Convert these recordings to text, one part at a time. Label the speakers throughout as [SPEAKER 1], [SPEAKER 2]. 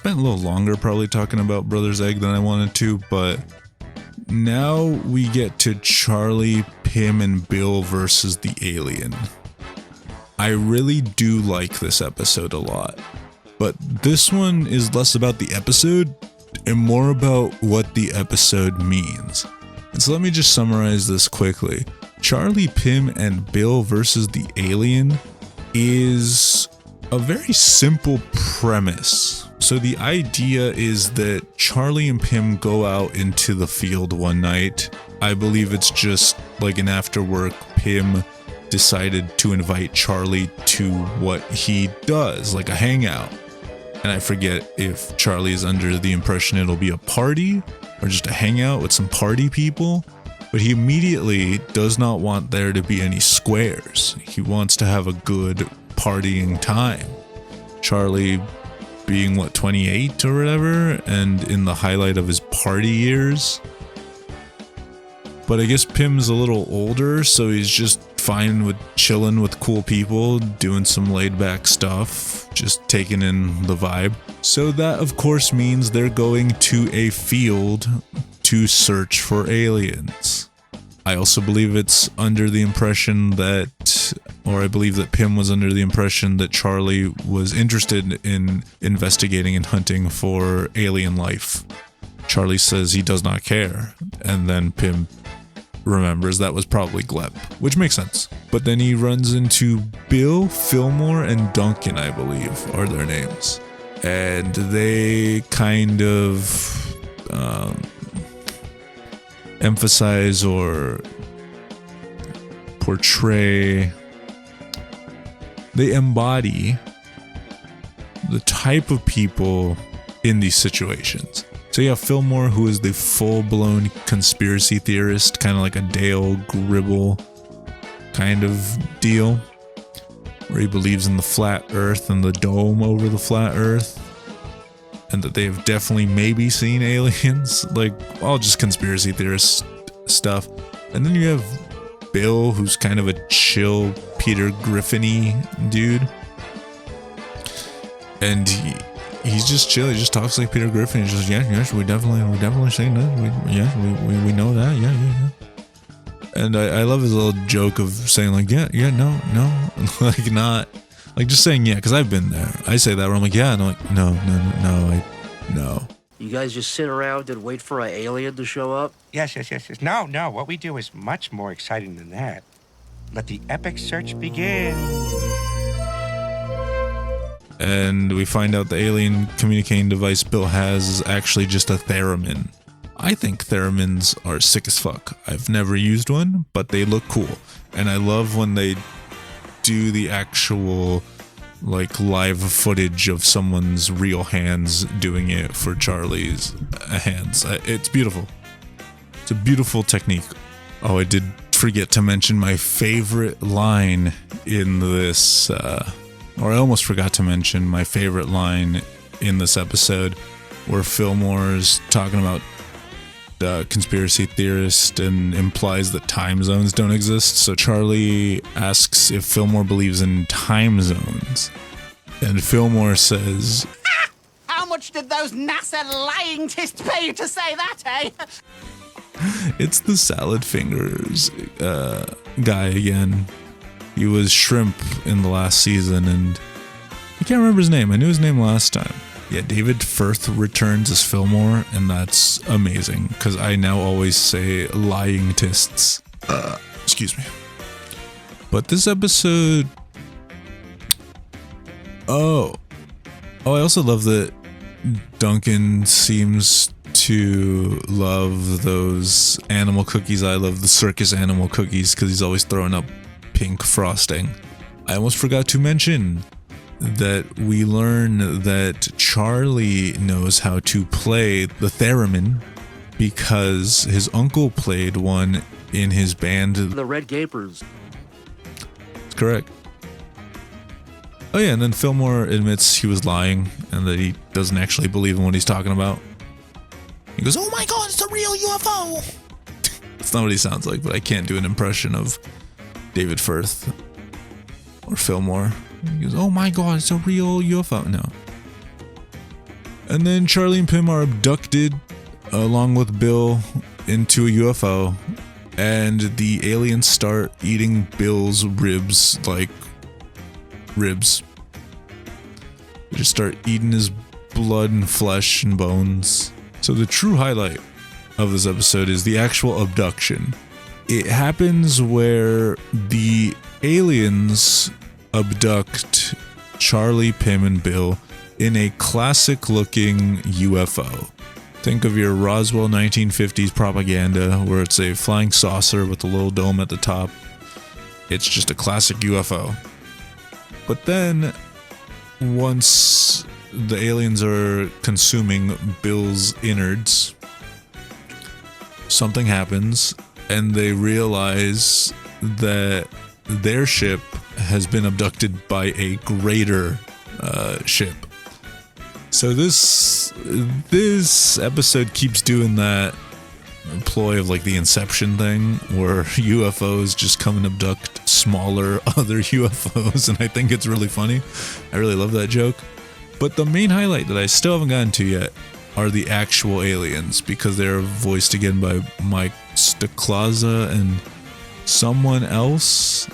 [SPEAKER 1] spent a little longer probably talking about Brother's Egg than I wanted to, but now we get to Charlie, Pim, and Bill versus the alien. I really do like this episode a lot, but this one is less about the episode and more about what the episode means. And so let me just summarize this quickly. Charlie, Pim, and Bill versus the alien is a very simple premise. So the idea is that Charlie and Pim go out into the field one night. I believe it's just like an after work. Pim decided to invite Charlie to what he does, like a hangout. And I forget if Charlie is under the impression it'll be a party or just a hangout with some party people. But he immediately does not want there to be any squares. He wants to have a good partying time. Charlie being, 28 or whatever, and in the highlight of his party years. But I guess Pim's a little older, so he's just fine with chilling with cool people, doing some laid back stuff, just taking in the vibe. So that, of course, means they're going to a field to search for aliens. I also believe it's under the impression that, or I believe that Pim was under the impression that Charlie was interested in investigating and hunting for alien life. Charlie says he does not care, and then Pim remembers that was probably Gleb, which makes sense. But then he runs into Bill, Fillmore, and Duncan, I believe, are their names. And they kind of emphasize or portray, they embody the type of people in these situations. So you have Fillmore, who is the full-blown conspiracy theorist, kind of like a Dale Gribble kind of deal, where he believes in the flat earth and the dome over the flat earth, and that they have definitely maybe seen aliens, like all just conspiracy theorist stuff. And then you have Bill, who's kind of a chill Peter Griffin-y dude, and he's just chill. He just talks like Peter Griffin. He's just, yes, we definitely saying that. We know that. Yeah. And I love his little joke of saying like, no, like not, like just saying yeah, because I've been there. I say that where I'm like, yeah, and I'm like, no.
[SPEAKER 2] You guys just sit around and wait for an alien to show up?
[SPEAKER 3] Yes. No. What we do is much more exciting than that. Let the epic search begin.
[SPEAKER 1] And we find out the alien communicating device Bill has is actually just a theremin. I think theremins are sick as fuck. I've never used one, but they look cool. And I love when they do the actual like live footage of someone's real hands doing it for Charlie's hands. It's beautiful. It's a beautiful technique. Oh, I did forget to mention my favorite line in this, or I almost forgot to mention my favorite line in this episode, where Fillmore's talking about the conspiracy theorist and implies that time zones don't exist. So Charlie asks if Fillmore believes in time zones, and Fillmore says,
[SPEAKER 4] "How much did those NASA lying tists pay you to say that, eh?"
[SPEAKER 1] It's the salad fingers guy again. He was Shrimp in the last season, and I can't remember his name. I knew his name last time. Yeah, David Firth returns as Fillmore, and that's amazing, because I now always say lying tists. Excuse me. But this episode... Oh, I also love that Duncan seems to love those animal cookies. I love the circus animal cookies, because he's always throwing up pink frosting. I almost forgot to mention that we learn that Charlie knows how to play the theremin because his uncle played one in his band.
[SPEAKER 2] The Red Gapers.
[SPEAKER 1] That's correct. Oh yeah, and then Fillmore admits he was lying and that he doesn't actually believe in what he's talking about. He goes, "Oh my god, it's a real UFO!" That's not what he sounds like, but I can't do an impression of David Firth or Fillmore. He goes, "Oh my god, it's a real UFO." No. And then Charlie and Pim are abducted along with Bill into a UFO, and the aliens start eating Bill's ribs like ribs. They just start eating his blood and flesh and bones. So the true highlight of this episode is the actual abduction. It happens where the aliens abduct Charlie, Pim, and Bill in a classic looking UFO. Think of your Roswell 1950s propaganda where it's a flying saucer with a little dome at the top. It's just a classic UFO. But then, once the aliens are consuming Bill's innards, something happens and they realize that their ship has been abducted by a greater ship. So this episode keeps doing that ploy of like the Inception thing where UFOs just come and abduct smaller other UFOs, and I think it's really funny. I really love that joke. But the main highlight that I still haven't gotten to yet are the actual aliens, because they're voiced again by Mike Stacklaza and someone else.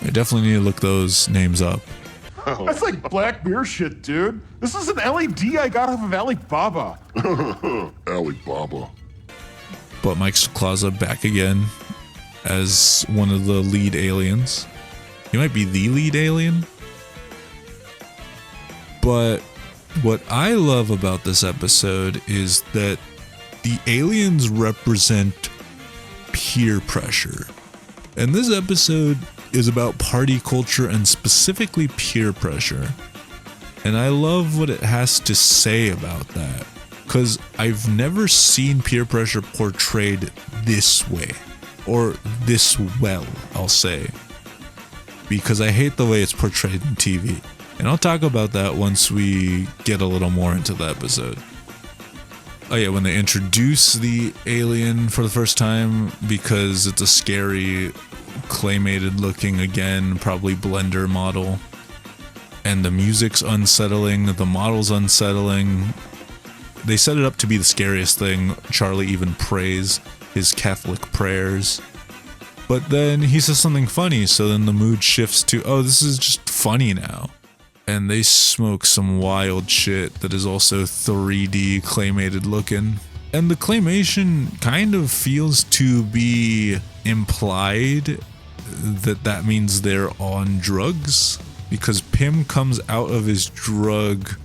[SPEAKER 1] I definitely need to look those names up.
[SPEAKER 5] That's like Black Mirror shit, dude. This is an LED I got off of Alibaba.
[SPEAKER 6] Alibaba.
[SPEAKER 1] But Mike Stacklaza back again as one of the lead aliens. He might be the lead alien. But what I love about this episode is that the aliens represent peer pressure. And this episode is about party culture and specifically peer pressure. And I love what it has to say about that, because I've never seen peer pressure portrayed this way, or this well, I'll say, because I hate the way it's portrayed in TV. And I'll talk about that once we get a little more into the episode. Oh yeah, when they introduce the alien for the first time, because it's a scary, claymated looking, again, probably Blender model. And the music's unsettling, the model's unsettling. They set it up to be the scariest thing. Charlie even prays his Catholic prayers. But then he says something funny, so then the mood shifts to, oh, this is just funny now. And they smoke some wild shit that is also 3D claymated looking. And the claymation kind of feels to be implied that means they're on drugs, because Pim comes out of his drug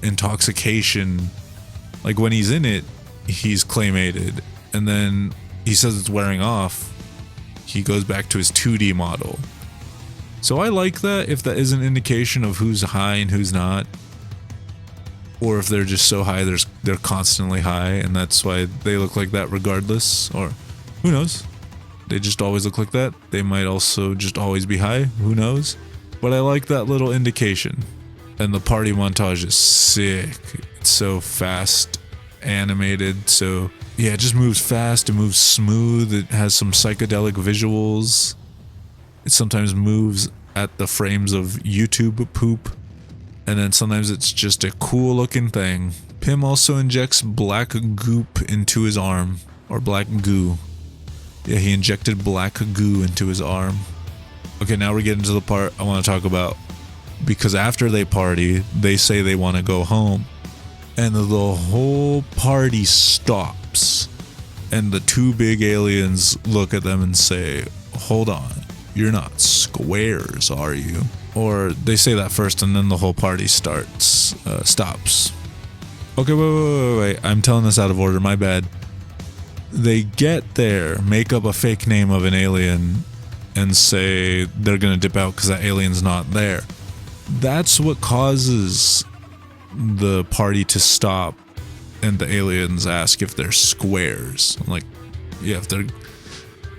[SPEAKER 1] intoxication. Like when he's in it, he's claymated, and then he says it's wearing off. He goes back to his 2D model. So I like that, if that is an indication of who's high and who's not, or if they're just so high they're constantly high and that's why they look like that regardless, or who knows, they just always look like that. They might also just always be high, who knows. But I like that little indication. And the party montage is sick. It's so fast animated, so yeah, it just moves fast, it moves smooth, it has some psychedelic visuals. It sometimes moves at the frames of YouTube poop, and then sometimes it's just a cool looking thing. Pim also injects black goop into his arm, or black goo. Yeah, he injected black goo into his arm. Okay, now we're getting to the part I want to talk about, because after they party, they say they want to go home, and the whole party stops, and the two big aliens look at them and say, hold on. You're not squares, are you? Or they say that first and then the whole party stops. Okay, wait. I'm telling this out of order, my bad. They get there, make up a fake name of an alien, and say they're gonna dip out because that alien's not there. That's what causes the party to stop, and the aliens ask if they're squares. I'm like, yeah, if they're...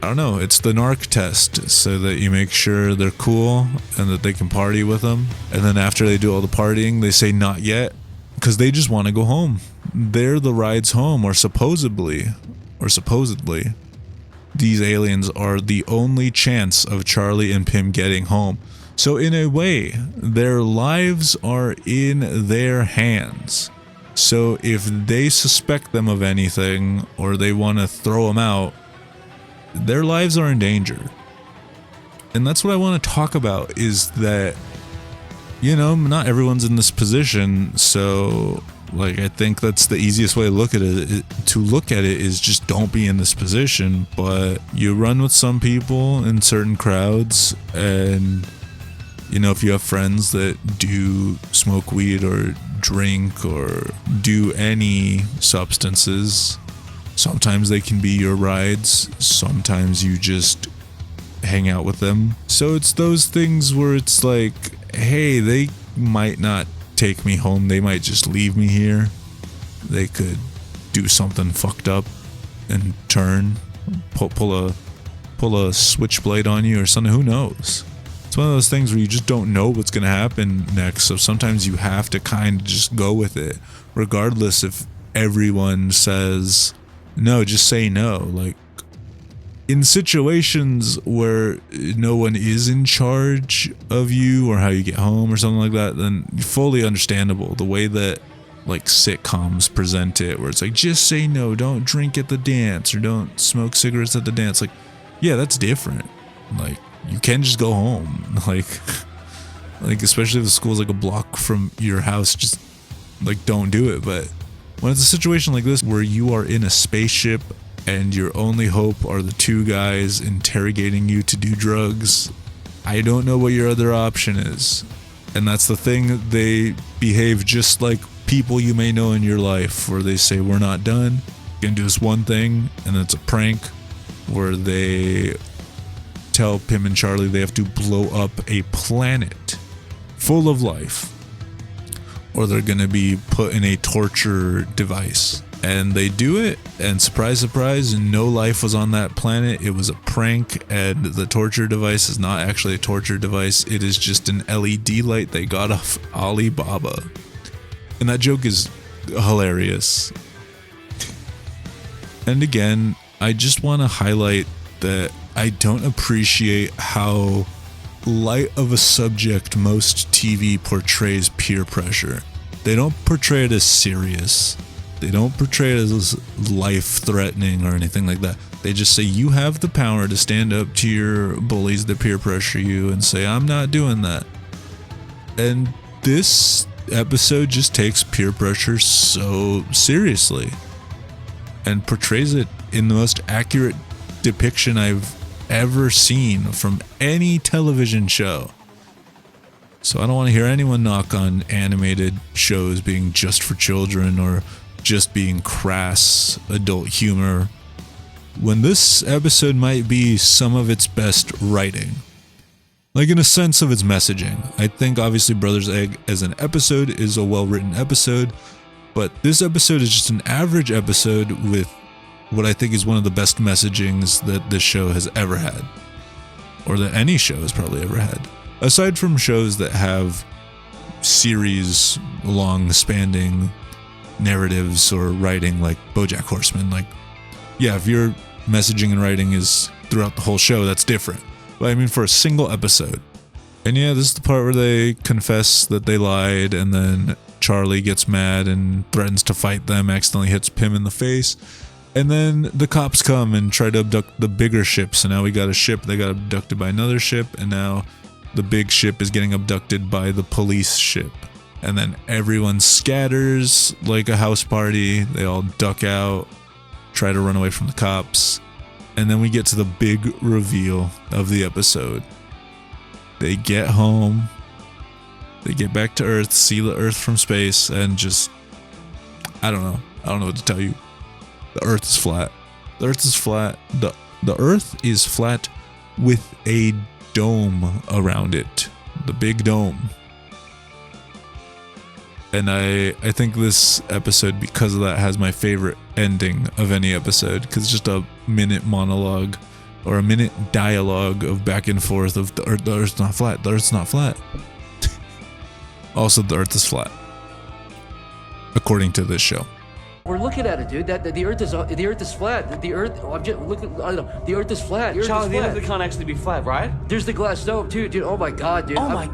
[SPEAKER 1] I don't know, it's the narc test, so that you make sure they're cool and that they can party with them. And then after they do all the partying, they say not yet, because they just want to go home. They're the rides home, or supposedly, these aliens are the only chance of Charlie and Pim getting home. So in a way, their lives are in their hands. So if they suspect them of anything or they want to throw them out, their lives are in danger. And that's what I want to talk about, is that, you know, not everyone's in this position. So like, I think that's the easiest way to look at it. Is just don't be in this position. But you run with some people in certain crowds, and you know, if you have friends that do smoke weed or drink or do any substances, sometimes they can be your rides, sometimes you just hang out with them. So it's those things where it's like, hey, they might not take me home, they might just leave me here. They could do something fucked up and turn, pull a switchblade on you or something, who knows? It's one of those things where you just don't know what's going to happen next, so sometimes you have to kind of just go with it, regardless if everyone says no, just say no. Like, in situations where no one is in charge of you or how you get home or something like that, then fully understandable. The way that like sitcoms present it, where it's like, just say no, don't drink at the dance or don't smoke cigarettes at the dance. Like, yeah, that's different. Like, you can just go home. Like especially if the school's like a block from your house, just like don't do it. But when it's a situation like this where you are in a spaceship and your only hope are the two guys interrogating you to do drugs, I don't know what your other option is. And that's the thing, they behave just like people you may know in your life, where they say, we're not done, we're gonna do this one thing, and it's a prank where they tell Pim and Charlie they have to blow up a planet full of life, or they're gonna be put in a torture device. And they do it, and surprise, surprise, no life was on that planet. It was a prank, and the torture device is not actually a torture device. It is just an LED light they got off Alibaba. And that joke is hilarious. And again, I just want to highlight that I don't appreciate how light of a subject most TV portrays peer pressure. They don't portray it as serious. They don't portray it as life-threatening or anything like that. They just say you have the power to stand up to your bullies that peer pressure you and say, I'm not doing that. And this episode just takes peer pressure so seriously and portrays it in the most accurate depiction I've ever seen from any television show. So I don't want to hear anyone knock on animated shows being just for children or just being crass adult humor, when this episode might be some of its best writing. Like, in a sense of its messaging. I think obviously Brother's Egg as an episode is a well-written episode, but this episode is just an average episode with what I think is one of the best messagings that this show has ever had, or that any show has probably ever had. Aside from shows that have series long spanning narratives or writing like BoJack Horseman, like, yeah, if your messaging and writing is throughout the whole show, that's different. But I mean, for a single episode. And yeah, this is the part where they confess that they lied, and then Charlie gets mad and threatens to fight them, accidentally hits Pim in the face, and then the cops come and try to abduct the bigger ship. So now we got a ship that got abducted by another ship, and now the big ship is getting abducted by the police ship. And then everyone scatters like a house party. They all duck out, try to run away from the cops. And then we get to the big reveal of the episode. They get home. They get back to Earth, see the Earth from space, and just, I don't know. I don't know what to tell you. The Earth is flat. The Earth is flat. The Earth is flat with a dome around it. The big dome. And I think this episode, because of that, has my favorite ending of any episode, because it's just a minute monologue or a minute dialogue of back and forth of the Earth's not flat, the Earth's not flat. Also, the Earth is flat, according to this show.
[SPEAKER 2] We're looking at it, dude. The Earth is flat. The Earth. I'm just looking. I don't know. The Earth is flat. The Earth
[SPEAKER 7] Charlie,
[SPEAKER 2] is
[SPEAKER 7] the
[SPEAKER 2] flat.
[SPEAKER 7] Earth can't actually be flat, right?
[SPEAKER 2] There's the glass dome too, dude. Oh my god, dude.
[SPEAKER 7] Oh my.